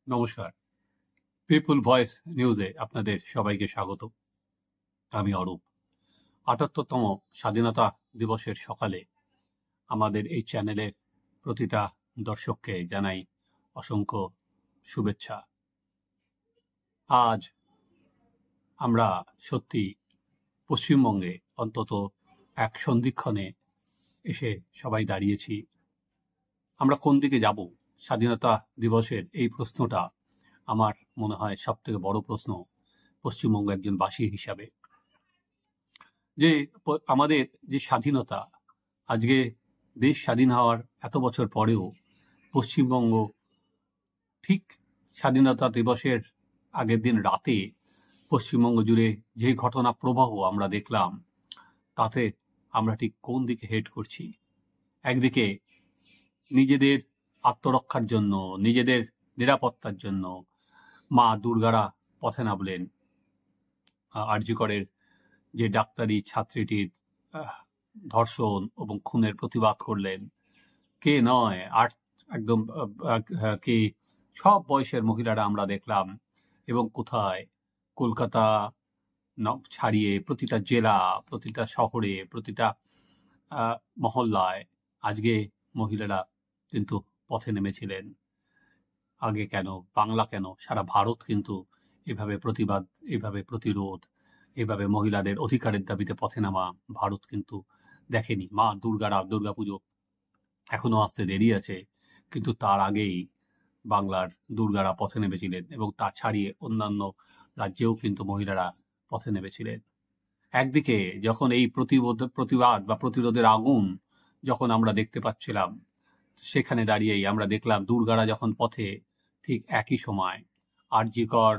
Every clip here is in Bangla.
নমস্কার। পিপল ভয়েস নিউজে আপনাদের সবাইকে স্বাগত। আমি অরূপ। ৭৮তম স্বাধীনতা দিবসের সকালে আমাদের এই চ্যানেলের প্রতিটা দর্শককে জানাই অসংখ্য শুভেচ্ছা। আজ আমরা সত্যি পশ্চিমবঙ্গে অন্তত এক সন্ধিক্ষণে এসে সবাই দাঁড়িয়েছি। আমরা কোন দিকে যাব? স্বাধীনতা দিবসের এই প্রশ্নটা আমার মনে হয় সবথেকে বড় প্রশ্ন পশ্চিমবঙ্গ একজন বাসী হিসাবে। যে আমাদের যে স্বাধীনতা, আজকে দেশ স্বাধীন হওয়ার এত বছর পরেও পশ্চিমবঙ্গ ঠিক স্বাধীনতা দিবসের আগের দিন রাতে পশ্চিমবঙ্গ জুড়ে যে ঘটনা প্রবাহ আমরা দেখলাম, তাতে আমরা ঠিক কোন দিকে হেড করছি। একদিকে নিজেদের আত্মরক্ষার জন্য, নিজেদের নিরাপত্তার জন্য মা দুর্গারা পথে নামলেন। আরজি করের যে ডাক্তারি ছাত্রীটির ধর্ষণ এবং খুনের প্রতিবাদ করলেন। কে নয়, একদম কে সব বয়সের মহিলারা আমরা দেখলাম। এবং কোথায়? কলকাতা ছাড়িয়ে প্রতিটা জেলা, প্রতিটা শহরে, প্রতিটা মহল্লায় আজকে মহিলারা কিন্তু পথে নেমেছিলেন। আগে কেন, বাংলা কেন, সারা ভারত কিন্তু এভাবে প্রতিবাদ, এভাবে প্রতিরোধ, এভাবে মহিলাদের অধিকারের দাবিতে পথে নামা ভারত কিন্তু দেখেনি। মা দুর্গাপুজো এখনো আসতে দেরি আছে, কিন্তু তার আগেই বাংলার দুর্গারা পথে নেমেছিলেন এবং তা ছাড়িয়ে অন্যান্য রাজ্যেও কিন্তু মহিলারা পথে নেমেছিলেন। একদিকে যখন এই প্রতিবাদ বা প্রতিরোধের আগুন যখন আমরা দেখতে পাচ্ছিলাম, সেখানে দাঁড়িয়েই আমরা দেখলাম দুর্গারা যখন পথে, ঠিক একই সময় আরজি কর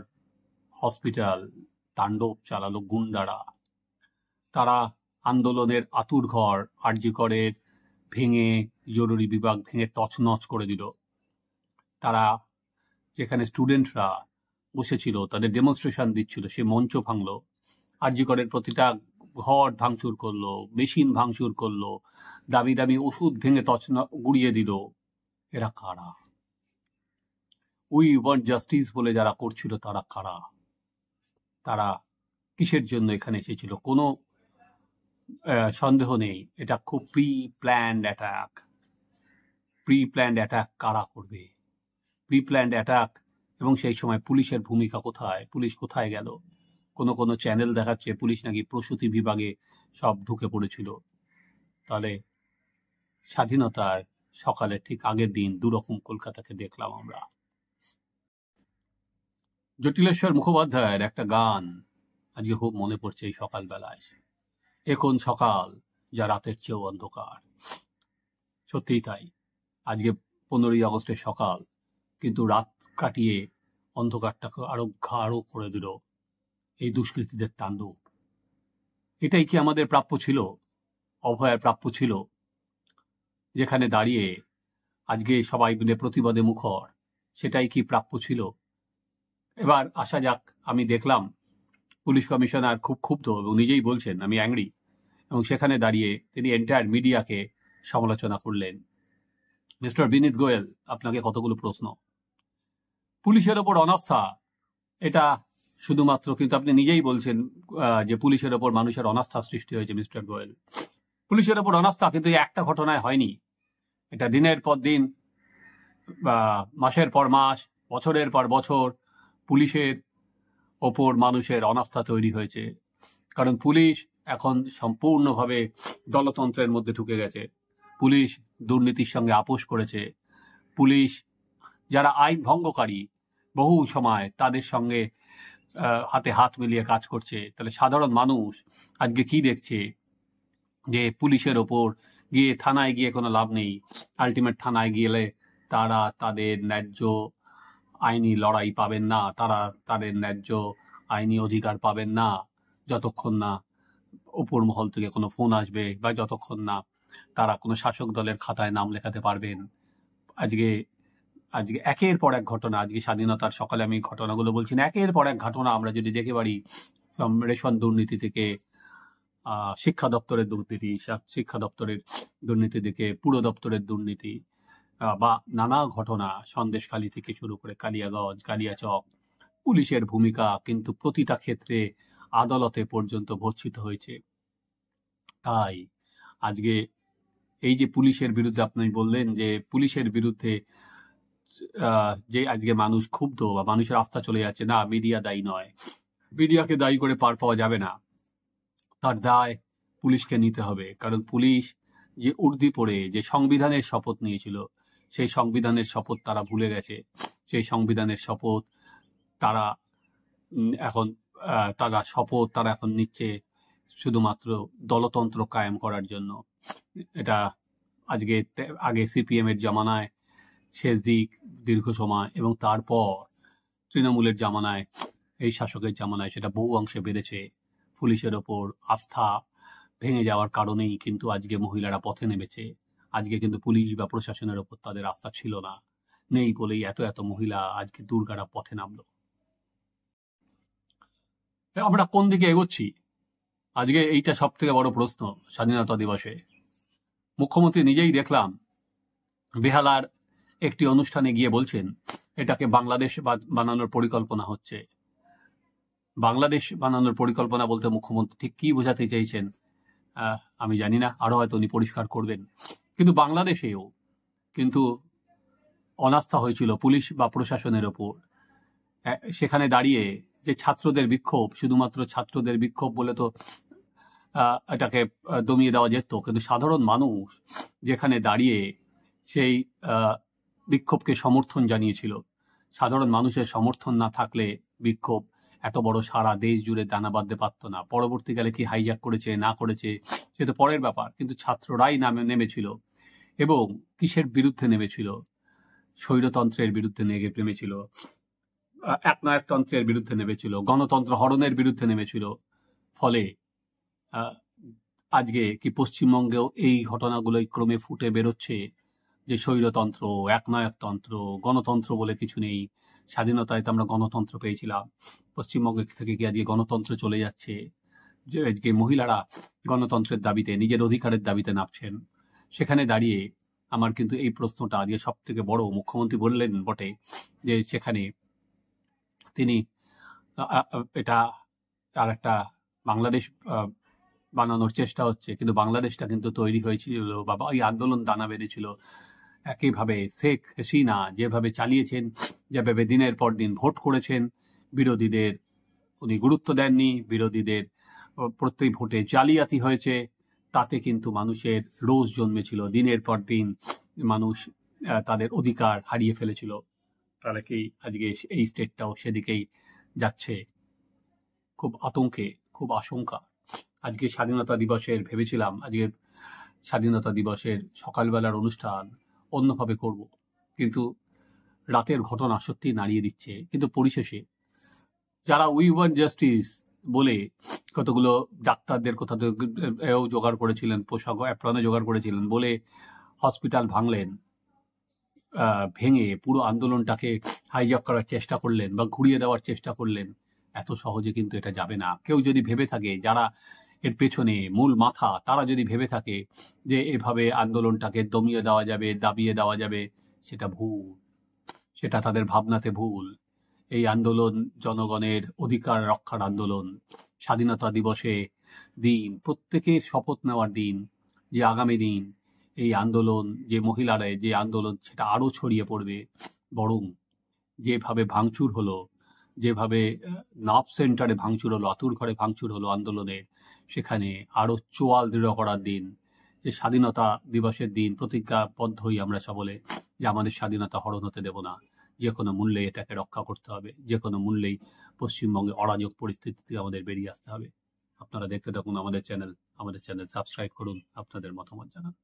হসপিটাল তাণ্ডব চালালো গুন্ডারা। তারা আন্দোলনের আতুরঘর আরজি করের ভেঙে, জরুরি বিভাগ ভেঙে তছনছ করে দিল। তারা যেখানে স্টুডেন্টরা বসেছিল, তাদের ডেমনস্ট্রেশন দিচ্ছিল, সে মঞ্চ ভাঙলো। আরজি করের প্রতিটা ঘর ভাঙচুর করলো, মেশিন ভাঙচুর করলো, দামি দামি ওষুধ ভেঙে গুড়িয়ে দিল। এরা কারা? উই ওয়ান্ট জাস্টিস বলে যারা করছিল তারা কারা? তারা কিসের জন্য এখানে এসেছিল? কোনো সন্দেহ নেই এটা খুব প্রি প্ল্যান্ড অ্যাটাক। কারা করবে? Pre planned attack. এবং সেই সময় পুলিশের ভূমিকা কোথায়? পুলিশ কোথায় গেল? কোনো চ্যানেল দেখাচ্ছে পুলিশ নাকি প্রসূতি বিভাগে সব ঢুকে পড়েছিল। তাহলে স্বাধীনতার সকালে ঠিক আগের দিন দুরকম কলকাতাকে দেখলাম আমরা। জটিলেশ্বর মুখোপাধ্যায়ের একটা গান আজকে খুব মনে পড়ছে এই সকালবেলায়। এ কোন সকাল যা রাতের চেয়েও অন্ধকার। সত্যিই তাই। আজকে 15ই আগস্টের সকাল, কিন্তু রাত কাটিয়ে অন্ধকারটাকে আরো গাঢ় করে দিল এই দুষ্কৃতীদের তাণ্ডব। এটাই কি আমাদের প্রাপ্য ছিল? অভয়ের প্রাপ্য ছিল? যেখানে দাঁড়িয়ে আজকে সবাই মিলে প্রতিবাদে মুখর, সেটাই কি প্রাপ্য ছিল? এবার আসা যাক। আমি দেখলাম পুলিশ কমিশনার খুব ক্ষুব্ধ এবং নিজেই বলছেন আমি অ্যাংরি, এবং সেখানে দাঁড়িয়ে তিনি এন্টায়ার মিডিয়াকে সমালোচনা করলেন। মিস্টার বিনীত গোয়েল, আপনাকে কতগুলো প্রশ্ন। পুলিশের ওপর অনাস্থা, এটা শুধুমাত্র, কিন্তু আপনি নিজেই বলছেন যে পুলিশের ওপর মানুষের অনাস্থা সৃষ্টি হয়েছে। মিস্টার গোয়েল, পুলিশের ওপর অনাস্থা কিন্তু একটা ঘটনায় হয়নি। এটা দিনের পর দিন, মাসের পর মাস, বছরের পর বছর পুলিশের ওপর মানুষের অনাস্থা তৈরি হয়েছে। কারণ পুলিশ এখন সম্পূর্ণভাবে দলতন্ত্রের মধ্যে ঢুকে গেছে। পুলিশ দুর্নীতির সঙ্গে আপোষ করেছে। পুলিশ যারা আইন ভঙ্গকারী, বহু সময় তাদের সঙ্গে হাতে হাত মিলিয়ে কাজ করছে। তাহলে সাধারণ মানুষ আজকে কি দেখছে? যে পুলিশের ওপর গিয়ে থানায় গিয়ে কোনো লাভ নেই। আলটিমেট থানায় গেলে তারা তাদের ন্যায্য আইনি লড়াই পাবেন না, তারা তাদের ন্যায্য আইনি অধিকার পাবেন না যতক্ষণ না উপর মহল থেকে কোনো ফোন আসবে, বা যতক্ষণ না তারা কোনো শাসক দলের খাতায় নাম লেখাতে পারবেন। আজকে একের পর এক ঘটনা, আজকে স্বাধীনতার সকালে আমি ঘটনাগুলো বলছি না, একের পর এক ঘটনা আমরা যদি দেখে পারি, রেশন দুর্নীতি থেকে শিক্ষা দপ্তরের দুর্নীতি থেকে পুর দপ্তরের দুর্নীতি, বা নানা ঘটনা সন্দেশখালী থেকে শুরু করে কালিয়াগঞ্জ, কালিয়াচক, পুলিশের ভূমিকা কিন্তু প্রতিটা ক্ষেত্রে আদালতে পর্যন্ত ভর্ৎসিত হয়েছে। তাই আজকে এই যে পুলিশের বিরুদ্ধে আপনি বললেন যে পুলিশের বিরুদ্ধে যে আজকে মানুষ ক্ষুব্ধ বা মানুষের আস্থা চলে যাচ্ছে, না মিডিয়া দায়ী নয়, মিডিয়াকে দায়ী করে পার পাওয়া যাবে না, তার দায় পুলিশকে নিতে হবে। কারণ পুলিশ যে উর্দি পড়ে যে সংবিধানের শপথ নিয়েছিল, সেই সংবিধানের শপথ তারা ভুলে গেছে। সেই সংবিধানের শপথ তারা এখন তারা এখন নিচ্ছে শুধুমাত্র দলতন্ত্র কায়েম করার জন্য। এটা আগে সিপিএম এর জামানায় শেষ দিক দীর্ঘ সময়, এবং তারপর তৃণমূলের জামানায়, এই শাসকের জামানায় সেটা বহু অংশে বেড়েছে। পুলিশের ওপর আস্থা ভেঙে যাওয়ার কারণেই কিন্তু আজকে মহিলারা পথে নেমেছে। আজকে কিন্তু পুলিশ বা প্রশাসনের ওপর তাদের আস্থা ছিল না, নেই বলেই এত এত মহিলা আজকে দুর্গারা পথে নামলো। আমরা কোন দিকে এগোচ্ছি? আজকে এইটা সব থেকে বড় প্রশ্ন স্বাধীনতা দিবসে। মুখ্যমন্ত্রী নিজেই দেখলাম বেহালার একটি অনুষ্ঠানে গিয়ে বলছেন এটাকে বাংলাদেশ বানানোর পরিকল্পনা হচ্ছে। বাংলাদেশ বানানোর পরিকল্পনা বলতে মুখ্যমন্ত্রী ঠিক কি বোঝাতে চাইছেন আমি জানি না, আরো হয়তো উনি পরিষ্কার করবেন। কিন্তু বাংলাদেশেও কিন্তু অনাস্থা হয়েছিল পুলিশ বা প্রশাসনের ওপর। সেখানে দাঁড়িয়ে যে ছাত্রদের বিক্ষোভ, শুধুমাত্র ছাত্রদের বিক্ষোভ বলে তো এটাকে দমিয়ে দেওয়া যেত, কিন্তু সাধারণ মানুষ যেখানে দাঁড়িয়ে সেই বিক্ষোভকে সমর্থন জানিয়েছিল, সাধারণ মানুষের সমর্থন না থাকলে বিক্ষোভ এত বড় সারা দেশ জুড়ে দানা বাঁধতে পারত না। পরবর্তীকালে কি হাইজ্যাক করেছে না করেছে সে তো পরের ব্যাপার, কিন্তু ছাত্ররাই নেমেছিল। এবং কিসের বিরুদ্ধে নেমেছিল? স্বৈরতন্ত্রের বিরুদ্ধে নেমেছিল, একনায়কতন্ত্রের বিরুদ্ধে নেমেছিল, গণতন্ত্র হরণের বিরুদ্ধে নেমেছিল। ফলে আজকে কি পশ্চিমবঙ্গেও এই ঘটনাগুলোই ক্রমে ফুটে বেরোচ্ছে যে স্বৈরতন্ত্র, একনায়কতন্ত্র, গণতন্ত্র বলে কিছু নেই। স্বাধীনতায় তো আমরা গণতন্ত্র পেয়েছিলাম, পশ্চিমবঙ্গ থেকে কি আজকে গণতন্ত্র চলে যাচ্ছে? যে আজকে মহিলারা গণতন্ত্রের দাবিতে, নিজের অধিকারের দাবিতে নামছেন। সেখানে দাঁড়িয়ে আমার কিন্তু এই প্রশ্নটা আজকে সব থেকে বড়। মুখ্যমন্ত্রী বললেন বটে যে সেখানে তিনি এটা আর একটা বাংলাদেশ বানানোর চেষ্টা হচ্ছে, কিন্তু বাংলাদেশটা কিন্তু তৈরি হয়েছিল বা এই আন্দোলন দানা বেঁধেছিল একইভাবে শেখ হাসিনা যেভাবে চালিয়েছেন, যেভাবে দিনের পর দিন ভোট করেছেন, বিরোধীদের উনি গুরুত্ব দেননি, বিরোধীদের প্রত্যেক ভোটে জালিয়াতি হয়েছে, তাতে কিন্তু মানুষের রোষ জন্মেছিল। দিনের পর দিন মানুষ তাদের অধিকার হারিয়ে ফেলেছিল। তাহলে কি আজকে এই স্টেটটাও সেদিকেই যাচ্ছে? খুব আতঙ্কে, খুব আশঙ্কা। আজকে স্বাধীনতা দিবসের ভেবেছিলাম আজকে স্বাধীনতা দিবসের সকালবেলার অনুষ্ঠান অন্যভাবে করব, কিন্তু রাতের ঘটনা সত্যি নাড়িয়ে দিচ্ছে। কিন্তু পরিশেষে যারা উই ওয়ান্ট জাস্টিস বলে কতগুলো ডাক্তারদের কোথাও জোগাড় করেছিলেন, পোশাক অ্যাপ্রনে জোগাড় করেছিলেন বলে হসপিটাল ভাঙলেন, ভেঙে পুরো আন্দোলনটাকে হাইজ্যাক করার চেষ্টা করলেন বা ঘুরিয়ে দেওয়ার চেষ্টা করলেন, এত সহজে কিন্তু এটা যাবে না। কেউ যদি ভেবে থাকে, যারা এর পেছনে মূল মাথা, তারা যদি ভেবে থাকে যে এভাবে আন্দোলনটাকে দমিয়ে দেওয়া যাবে, দাবিয়ে দেওয়া যাবে, সেটা ভুল, সেটা তাদের ভাবনাতে ভুল। এই আন্দোলন জনগণের অধিকার রক্ষার আন্দোলন। স্বাধীনতা দিবসে দিন, প্রত্যেকের শপথ নেওয়ার দিন, যে আগামী দিন এই আন্দোলন, যে মহিলারা যে আন্দোলন, সেটা আরো ছড়িয়ে পড়বে। বরং যেভাবে ভাঙচুর হলো, যেভাবে নার্ভ সেন্টারে ভাঙচুর হলো, আতুর ঘরে ভাঙচুর হলো আন্দোলনের, সেখানে আরো চোয়াল দৃঢ় করার দিন। যে স্বাধীনতা দিবসের দিন প্রতিজ্ঞাবদ্ধই আমরা সকলে যে আমাদের স্বাধীনতা হরণ হতে দেব না, যে কোনো মূল্যে এটাকে রক্ষা করতে হবে, যে কোনো মূল্যেই পশ্চিমবঙ্গে অরাজক পরিস্থিতি থেকে আমাদের বেরিয়ে আসতে হবে। আপনারা দেখতে থাকুন আমাদের চ্যানেল সাবস্ক্রাইব করুন, আপনাদের মতামত জানান।